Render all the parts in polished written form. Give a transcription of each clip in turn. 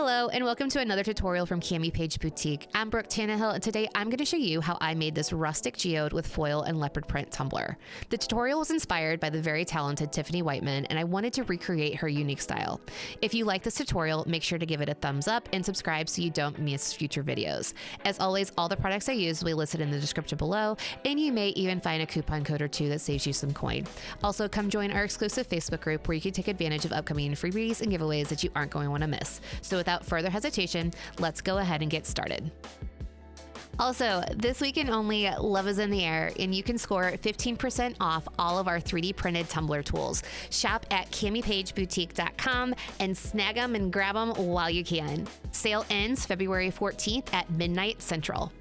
Hello, and welcome to another tutorial from CamiPaige Boutique. I'm Brooke Tannehill, and today I'm going to show you how I made this rustic geode with foil and leopard print tumbler. The tutorial was inspired by the very talented Tiffany Whiteman, and I wanted to recreate her unique style. If you like this tutorial, make sure to give it a thumbs up and subscribe so you don't miss future videos. As always, all the products I use will be listed in the description below, and you may even find a coupon code or two that saves you some coin. Also, come join our exclusive Facebook group where you can take advantage of upcoming freebies and giveaways that you aren't going to want to miss. So without further hesitation, let's go ahead and get started. Also, this weekend only, love is in the air, and you can score 15% off all of our 3D printed tumbler tools. Shop at CamiPaigeBoutique.com and snag them and grab them while you can. Sale ends February 14th at midnight Central.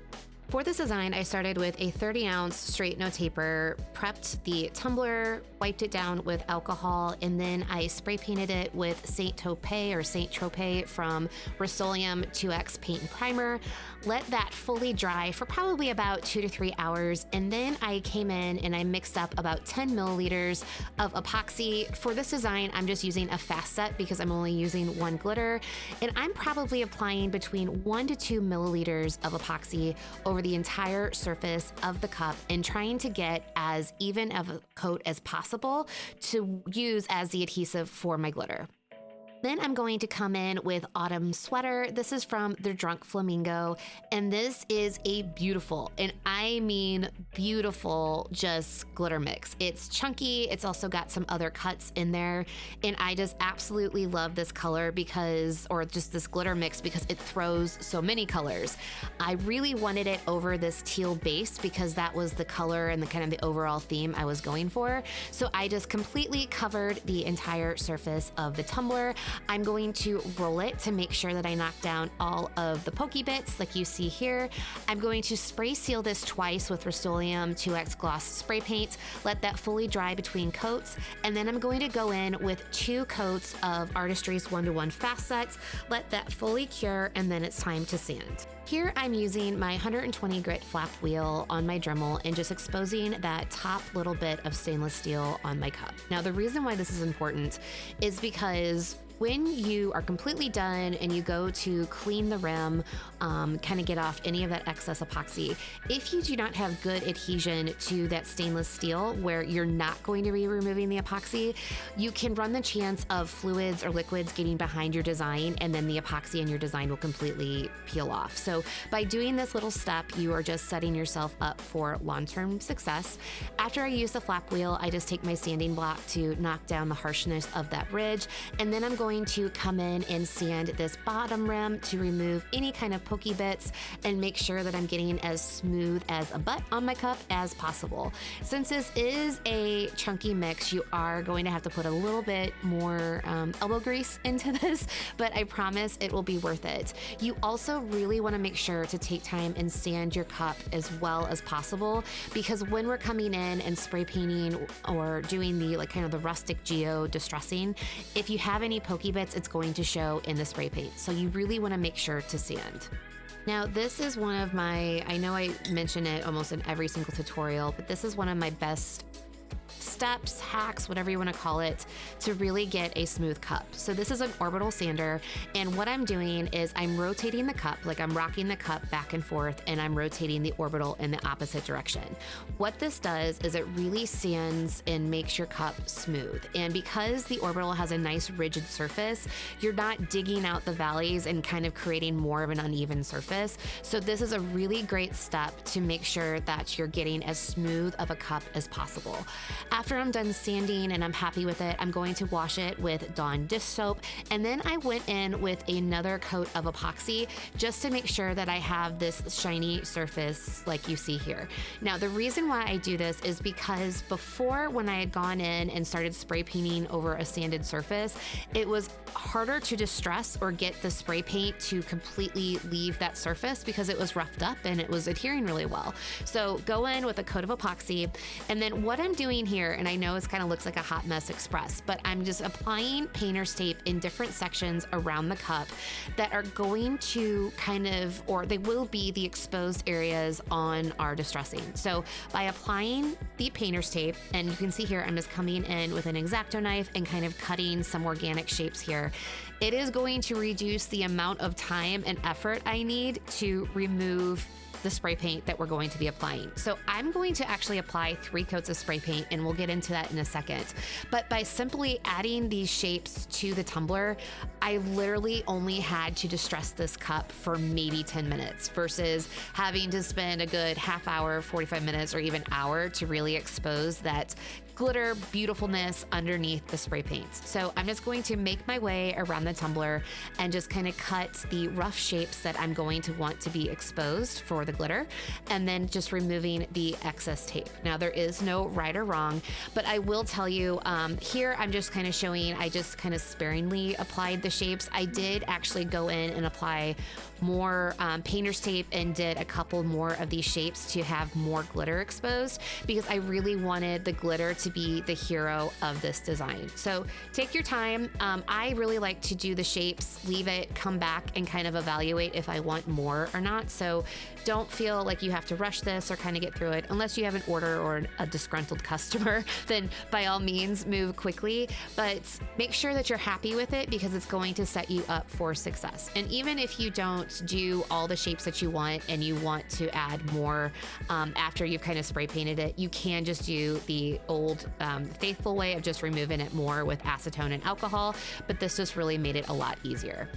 For this design, I started with a 30-ounce straight no taper, prepped the tumbler, wiped it down with alcohol, and then I spray painted it with Saint Tropez from Rust-Oleum 2X paint and primer. Let that fully dry for probably about 2 to 3 hours, and then I came in and I mixed up about 10 milliliters of epoxy. For this design, I'm just using a fast set because I'm only using one glitter, and I'm probably applying between 1 to 2 milliliters of epoxy over the entire surface of the cup and trying to get as even of a coat as possible to use as the adhesive for my glitter. Then I'm going to come in with Autumn Sweater. This is from the Drunk Flamingo, and this is a beautiful, and I mean beautiful, just glitter mix. It's chunky, it's also got some other cuts in there, and I just absolutely love this color or just this glitter mix because it throws so many colors. I really wanted it over this teal base because that was the color and the kind of the overall theme I was going for. So I just completely covered the entire surface of the tumbler. I'm going to roll it to make sure that I knock down all of the pokey bits like you see here. I'm going to spray seal this twice with Rust-Oleum 2X gloss spray paint, let that fully dry between coats, and then I'm going to go in with 2 coats of Artistry's 1-to-1 fast sets, let that fully cure, and then it's time to sand. Here I'm using my 120 grit flap wheel on my Dremel and just exposing that top little bit of stainless steel on my cup. Now the reason why this is important is because when you are completely done and you go to clean the rim, kind of get off any of that excess epoxy, if you do not have good adhesion to that stainless steel where you're not going to be removing the epoxy, you can run the chance of fluids or liquids getting behind your design, and then the epoxy in your design will completely peel off. So by doing this little step, you are just setting yourself up for long-term success. After I use the flap wheel, I just take my sanding block to knock down the harshness of that ridge, and then I'm going to come in and sand this bottom rim to remove any kind of pokey bits and make sure that I'm getting as smooth as a butt on my cup as possible. Since this is a chunky mix, you are going to have to put a little bit more elbow grease into this, but I promise it will be worth it. You also really want to make sure to take time and sand your cup as well as possible, because when we're coming in and spray painting or doing the kind of the rustic geode distressing, if you have any pokey bits, it's going to show in the spray paint. So you really want to make sure to sand. Now this is one of my, I know I mention it almost in every single tutorial, but this is one of my best steps, hacks, whatever you want to call it, to really get a smooth cup. So this is an orbital sander, and what I'm doing is I'm rotating the cup, like I'm rocking the cup back and forth, and I'm rotating the orbital in the opposite direction. What this does is it really sands and makes your cup smooth. And because the orbital has a nice rigid surface, you're not digging out the valleys and kind of creating more of an uneven surface. So this is a really great step to make sure that you're getting as smooth of a cup as possible. After I'm done sanding and I'm happy with it, I'm going to wash it with Dawn dish soap, and then I went in with another coat of epoxy just to make sure that I have this shiny surface like you see here. Now the reason why I do this is because before, when I had gone in and started spray painting over a sanded surface, it was harder to distress or get the spray paint to completely leave that surface because it was roughed up and it was adhering really well. So go in with a coat of epoxy, and then what I'm doing here here, and I know it kind of looks like a hot mess express, but I'm just applying painter's tape in different sections around the cup that are going to kind of, or they will be the exposed areas on our distressing. So by applying the painter's tape, and you can see here, I'm just coming in with an X-Acto knife and kind of cutting some organic shapes here, it is going to reduce the amount of time and effort I need to remove the spray paint that we're going to be applying. So I'm going to actually apply 3 coats of spray paint, and we'll get into that in a second. But by simply adding these shapes to the tumbler, I literally only had to distress this cup for maybe 10 minutes versus having to spend a good half hour, 45 minutes, or even hour to really expose that glitter beautifulness underneath the spray paint. So I'm just going to make my way around the tumbler and just kind of cut the rough shapes that I'm going to want to be exposed for the glitter, and then just removing the excess tape. Now, there is no right or wrong, but I will tell you, here I'm just kind of showing, I just kind of sparingly applied the shapes. I did actually go in and apply more painter's tape and did a couple more of these shapes to have more glitter exposed, because I really wanted the glitter to be the hero of this design. So take your time. I really like to do the shapes, leave it, come back, and kind of evaluate if I want more or not. So don't feel like you have to rush this or kind of get through it. Unless you have an order or a disgruntled customer, then by all means move quickly, but make sure that you're happy with it, because it's going to set you up for success. And even if you don't do all the shapes that you want and you want to add more after you've kind of spray painted it, you can just do the old faithful way of just removing it more with acetone and alcohol, but this just really made it a lot easier.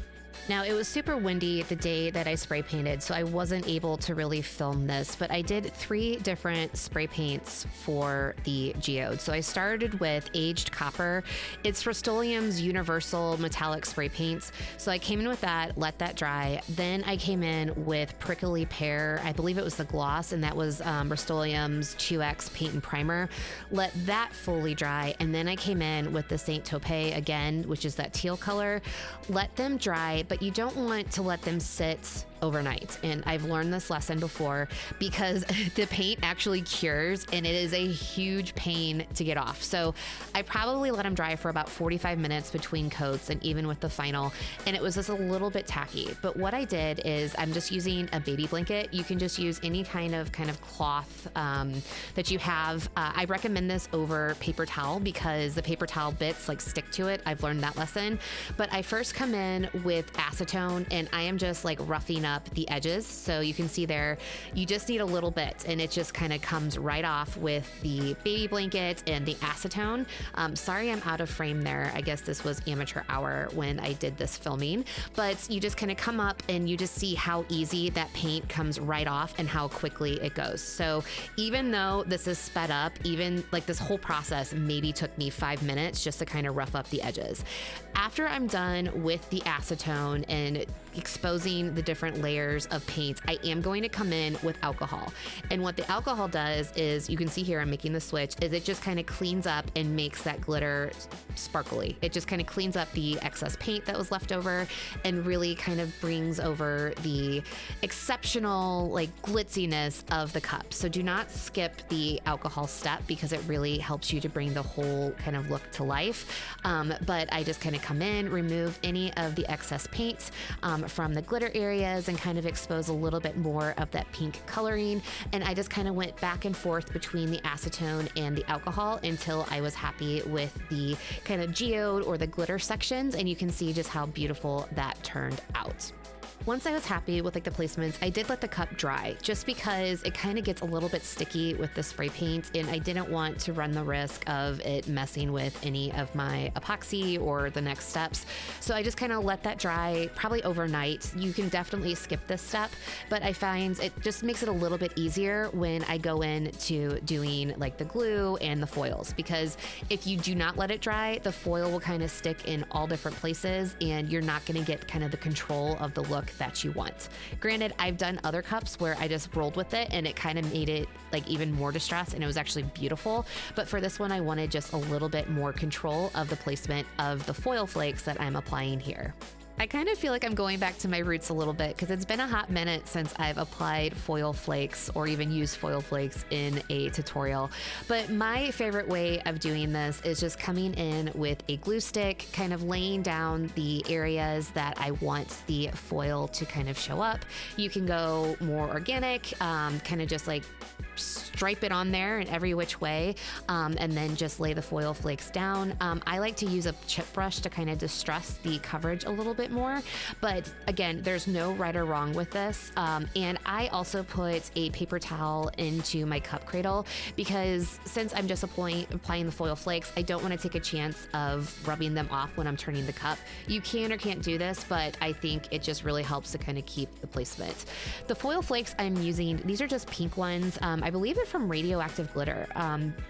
Now, it was super windy the day that I spray painted, so I wasn't able to really film this, but I did 3 different spray paints for the Geode. So I started with aged copper. It's Rust-Oleum's universal metallic spray paints. So I came in with that, let that dry. Then I came in with prickly pear. I believe it was the gloss, and that was Rust-Oleum's 2X paint and primer. Let that fully dry. And then I came in with the Saint Tropez again, which is that teal color. Let them dry, but you don't want to let them sit overnight. And I've learned this lesson before, because the paint actually cures and it is a huge pain to get off. So I probably let them dry for about 45 minutes between coats and even with the final, and it was just a little bit tacky. But what I did is I'm just using a baby blanket. You can just use any kind of cloth that you have. I recommend this over paper towel because the paper towel bits stick to it. I've learned that lesson. But I first come in with acetone, and I am just roughing up the edges. So you can see there, you just need a little bit, and it just kind of comes right off with the baby blanket and the acetone. Sorry, I'm out of frame there. I guess this was amateur hour when I did this filming, but you just kind of come up and you just see how easy that paint comes right off and how quickly it goes. So even though this is sped up, even this whole process maybe took me 5 minutes just to kind of rough up the edges. After I'm done with the acetone and exposing the different layers of paint, I am going to come in with alcohol. And what the alcohol does is, you can see here I'm making the switch, is it just kind of cleans up and makes that glitter sparkly. It just kind of cleans up the excess paint that was left over and really kind of brings over the exceptional glitziness of the cup. So do not skip the alcohol step, because it really helps you to bring the whole kind of look to life. But I just kind of come in, remove any of the excess paint from the glitter areas, and kind of expose a little bit more of that pink coloring. And I just kind of went back and forth between the acetone and the alcohol until I was happy with the kind of geode or the glitter sections, and you can see just how beautiful that turned out. Once I was happy with the placements, I did let the cup dry, just because it kind of gets a little bit sticky with the spray paint, and I didn't want to run the risk of it messing with any of my epoxy or the next steps. So I just kind of let that dry, probably overnight. You can definitely skip this step, but I find it just makes it a little bit easier when I go into doing the glue and the foils, because if you do not let it dry, the foil will kind of stick in all different places, and you're not going to get kind of the control of the look that you want. Granted, I've done other cups where I just rolled with it and it kind of made it even more distressed, and it was actually beautiful. But for this one, I wanted just a little bit more control of the placement of the foil flakes that I'm applying here. I kind of feel like I'm going back to my roots a little bit because it's been a hot minute since I've applied foil flakes or even used foil flakes in a tutorial. But my favorite way of doing this is just coming in with a glue stick, kind of laying down the areas that I want the foil to kind of show up. You can go more organic, kind of just like stripe it on there in every which way, and then just lay the foil flakes down. I like to use a chip brush to kind of distress the coverage a little bit more, but again, there's no right or wrong with this. And I also put a paper towel into my cup cradle because since I'm just applying the foil flakes, I don't want to take a chance of rubbing them off when I'm turning the cup. You can or can't do this, but I think it just really helps to kind of keep the placement. The foil flakes I'm using, these are just pink ones. I believe they're from Radioactive Glitter.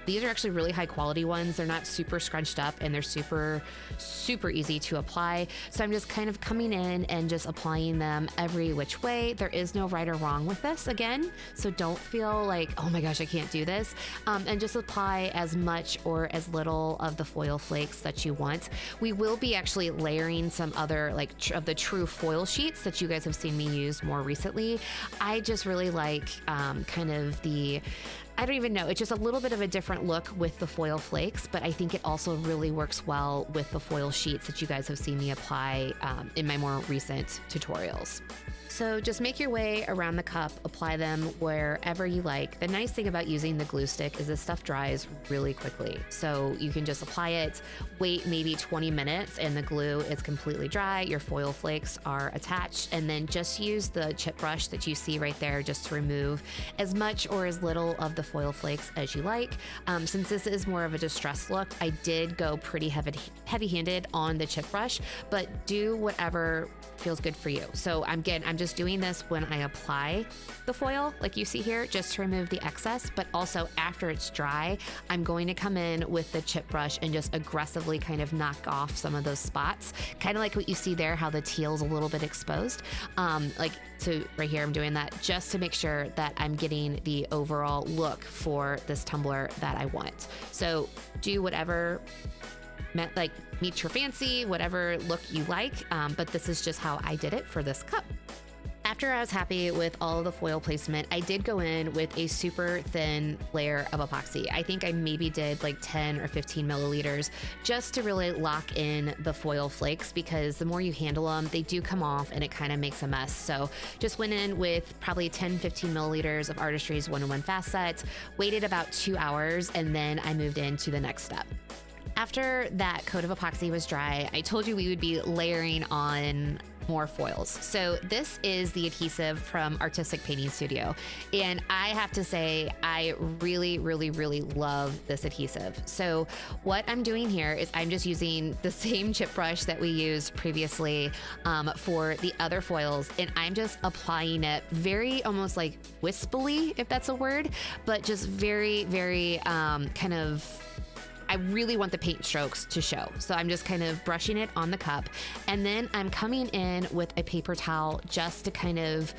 These are actually really high quality ones. They're not super scrunched up and they're super, super easy to apply. So I'm just kind of coming in and just applying them every which way. There is no right or wrong with this again. So don't feel like, oh my gosh, I can't do this. And just apply as much or as little of the foil flakes that you want. We will be actually layering some other of the true foil sheets that you guys have seen me use more recently. I just really like kind of I don't even know. It's just a little bit of a different look with the foil flakes, but I think it also really works well with the foil sheets that you guys have seen me apply in my more recent tutorials. So just make your way around the cup, apply them wherever you like. The nice thing about using the glue stick is this stuff dries really quickly. So you can just apply it, wait maybe 20 minutes and the glue is completely dry. Your foil flakes are attached, and then just use the chip brush that you see right there just to remove as much or as little of the foil flakes as you like. Since this is more of a distressed look, I did go pretty heavy-handed on the chip brush, but do whatever feels good for you. So I'm just doing this when I apply the foil, like you see here, just to remove the excess, but also after it's dry, I'm going to come in with the chip brush and just aggressively kind of knock off some of those spots, kind of like what you see there, how the teal's a little bit exposed. So right here, I'm doing that just to make sure that I'm getting the overall look for this tumbler that I want. So do whatever meet your fancy, whatever look you like, but this is just how I did it for this cup. After I was happy with all of the foil placement, I did go in with a super thin layer of epoxy. I think I maybe did like 10 or 15 milliliters just to really lock in the foil flakes, because the more you handle them, they do come off and it kind of makes a mess. So just went in with probably 10, 15 milliliters of Artistry's 1-in-1 fast set, waited about 2 hours, and then I moved into the next step. After that coat of epoxy was dry, I told you we would be layering on more foils. So this is the adhesive from Artistic Painting Studio. And I have to say, I really, really, really love this adhesive. So what I'm doing here is I'm just using the same chip brush that we used previously for the other foils. And I'm just applying it very almost like wispily, if that's a word, but just very, very kind of, I really want the paint strokes to show. So I'm just kind of brushing it on the cup. And then I'm coming in with a paper towel just to kind of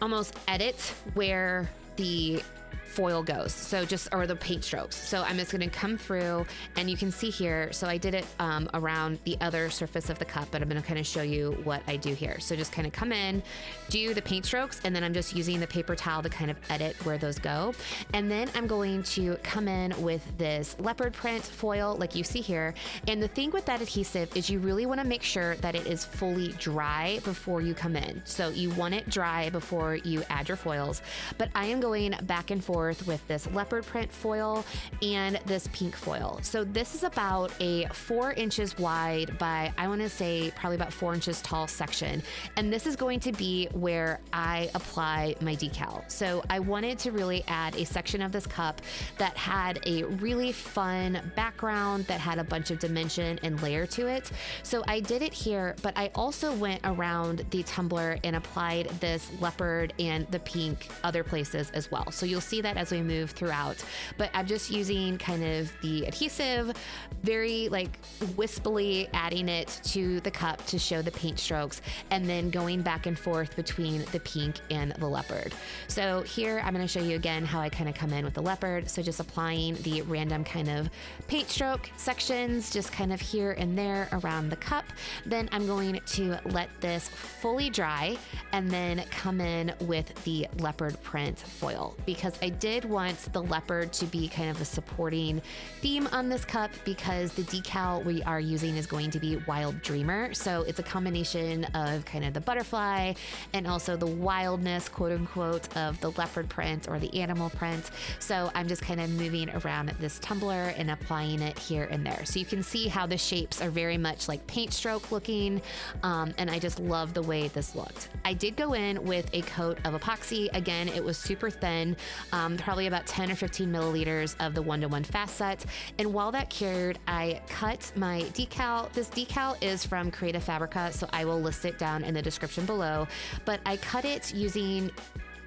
almost edit where the foil goes. So or the paint strokes. So I'm just going to come through, and you can see here. So I did it around the other surface of the cup, but I'm going to kind of show you what I do here. So just kind of come in, do the paint strokes, and then I'm just using the paper towel to kind of edit where those go. And then I'm going to come in with this leopard print foil like you see here. And the thing with that adhesive is you really want to make sure that it is fully dry before you come in. So you want it dry before you add your foils. But I am going back and forth with this leopard print foil and this pink foil. So this is about a 4 inches wide by, I want to say probably about 4 inches tall section. And this is going to be where I apply my decal. So I wanted to really add a section of this cup that had a really fun background, that had a bunch of dimension and layer to it. So I did it here, but I also went around the tumbler and applied this leopard and the pink other places as well. So you'll see see that as we move throughout, but I'm just using kind of the adhesive, very like wispily adding it to the cup to show the paint strokes, and then going back and forth between the pink and the leopard. So here I'm going to show you again how I kind of come in with the leopard. So just applying the random kind of paint stroke sections, just kind of here and there around the cup. Then I'm going to let this fully dry and then come in with the leopard print foil, because I did want the leopard to be kind of a supporting theme on this cup, because the decal we are using is going to be Wild Dreamer. So it's a combination of kind of the butterfly and also the wildness, quote unquote, of the leopard print or the animal print. So I'm just kind of moving around this tumbler and applying it here and there. So you can see how the shapes are very much like paint stroke looking. And I just love the way this looked. I did go in with a coat of epoxy. Again, it was super thin, probably about 10 or 15 milliliters of the 1-to-1 fast set. And while that cured, I cut my decal. This decal is from Creative Fabrica, so I will list it down in the description below. But I cut it using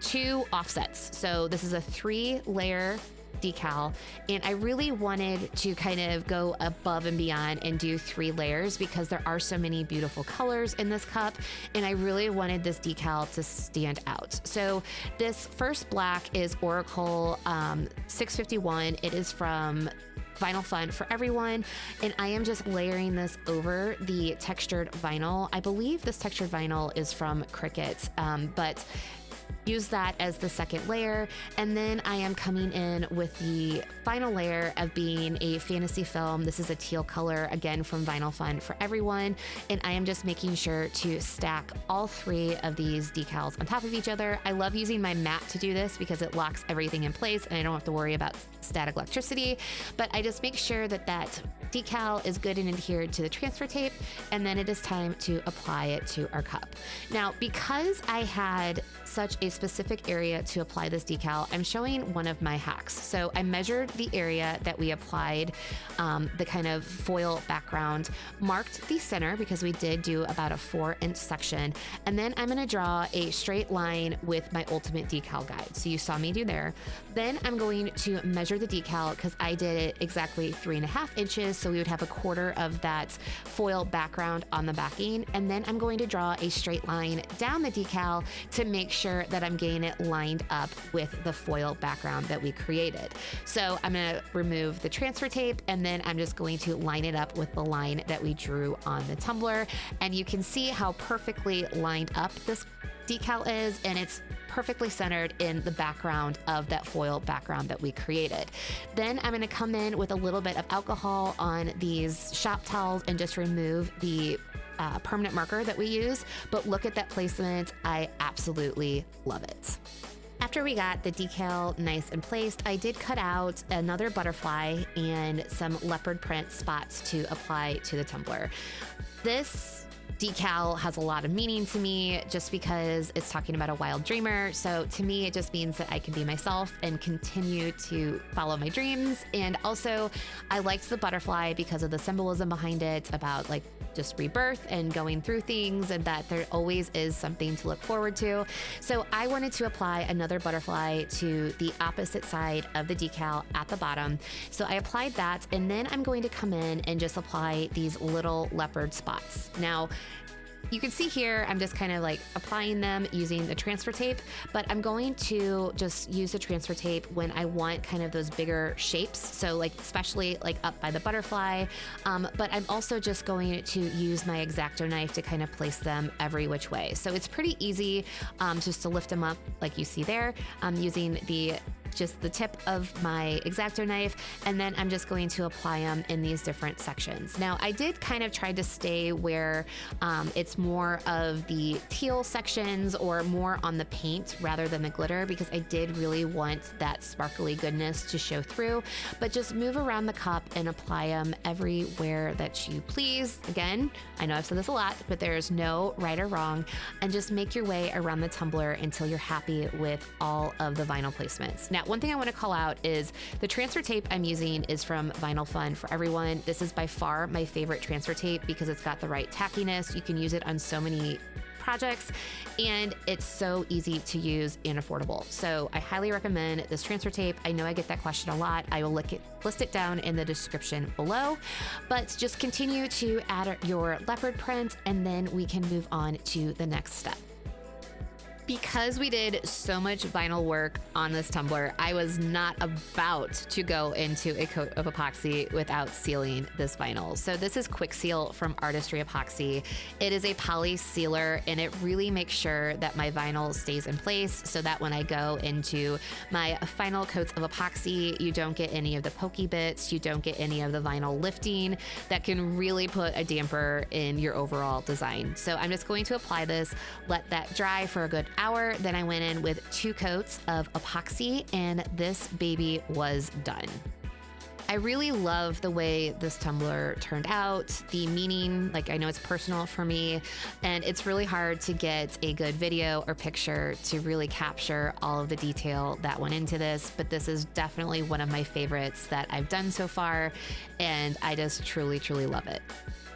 2 offsets. So this is a 3-layer decal, and I really wanted to kind of go above and beyond and do 3 layers, because there are so many beautiful colors in this cup, and I really wanted this decal to stand out. So this first black is Oracle 651. It is from Vinyl Fun for Everyone, and I am just layering this over the textured vinyl. I believe this textured vinyl is from Cricut, but use that as the second layer. And then I am coming in with the final layer of being a fantasy film. This is a teal color, again from Vinyl Fun for Everyone. And I am just making sure to stack all 3 of these decals on top of each other. I love using my mat to do this because it locks everything in place and I don't have to worry about static electricity. But I just make sure that that decal is good and adhered to the transfer tape, and then it is time to apply it to our cup. Now, because I had such a specific area to apply this decal, I'm showing one of my hacks. So I measured the area that we applied the kind of foil background, marked the center because we did do about a 4-inch section, and then I'm gonna draw a straight line with my ultimate decal guide. So you saw me do there. Then I'm going to measure the decal because I did it exactly 3.5 inches. So we would have a quarter of that foil background on the backing. And then I'm going to draw a straight line down the decal to make sure that I'm getting it lined up with the foil background that we created. So I'm gonna remove the transfer tape, and then I'm just going to line it up with the line that we drew on the tumbler. And you can see how perfectly lined up this decal is, and it's perfectly centered in the background of that foil background that we created. Then I'm gonna come in with a little bit of alcohol on these shop towels and just remove the permanent marker that we use. But look at that placement. I absolutely love it. After we got the decal nice and placed, I did cut out another butterfly and some leopard print spots to apply to the tumbler. This decal has a lot of meaning to me just because it's talking about a wild dreamer. So to me, it just means that I can be myself and continue to follow my dreams. And also, I liked the butterfly because of the symbolism behind it about like just rebirth and going through things, and that there always is something to look forward to. So I wanted to apply another butterfly to the opposite side of the decal at the bottom. So I applied that, and then I'm going to come in and just apply these little leopard spots. Now, you can see here, I'm just kind of like applying them using the transfer tape, but I'm going to just use the transfer tape when I want kind of those bigger shapes. So like, especially like up by the butterfly, but I'm also just going to use my X-Acto knife to kind of place them every which way. So it's pretty easy just to lift them up like you see there. I'm using just the tip of my X-Acto knife, and then I'm just going to apply them in these different sections. Now, I did kind of try to stay where it's more of the teal sections or more on the paint rather than the glitter, because I did really want that sparkly goodness to show through. But just move around the cup and apply them everywhere that you please. Again, I know I've said this a lot, but there's no right or wrong, and just make your way around the tumbler until you're happy with all of the vinyl placements. Now, one thing I want to call out is the transfer tape I'm using is from Vinyl Fun for Everyone. This is by far my favorite transfer tape because it's got the right tackiness. You can use it on so many projects, and it's so easy to use and affordable. So I highly recommend this transfer tape. I know I get that question a lot. I will list it down in the description below, but just continue to add your leopard print, and then we can move on to the next step. Because we did so much vinyl work on this tumbler, I was not about to go into a coat of epoxy without sealing this vinyl. So this is Quick Seal from Artistry Epoxy. It is a poly sealer, and it really makes sure that my vinyl stays in place so that when I go into my final coats of epoxy, you don't get any of the pokey bits, you don't get any of the vinyl lifting that can really put a damper in your overall design. So I'm just going to apply this, let that dry for a good hour. Then I went in with 2 coats of epoxy, and this baby was done. I really love the way this tumbler turned out, the meaning, like I know it's personal for me, and it's really hard to get a good video or picture to really capture all of the detail that went into this, but this is definitely one of my favorites that I've done so far, and I just truly, truly love it.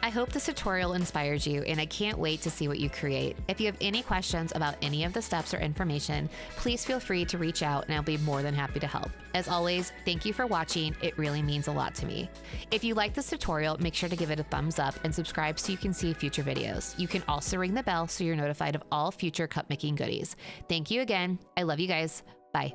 I hope this tutorial inspires you, and I can't wait to see what you create. If you have any questions about any of the steps or information, please feel free to reach out and I'll be more than happy to help. As always, thank you for watching. It really means a lot to me. If you like this tutorial, make sure to give it a thumbs up and subscribe so you can see future videos. You can also ring the bell so you're notified of all future cup making goodies. Thank you again. I love you guys. Bye.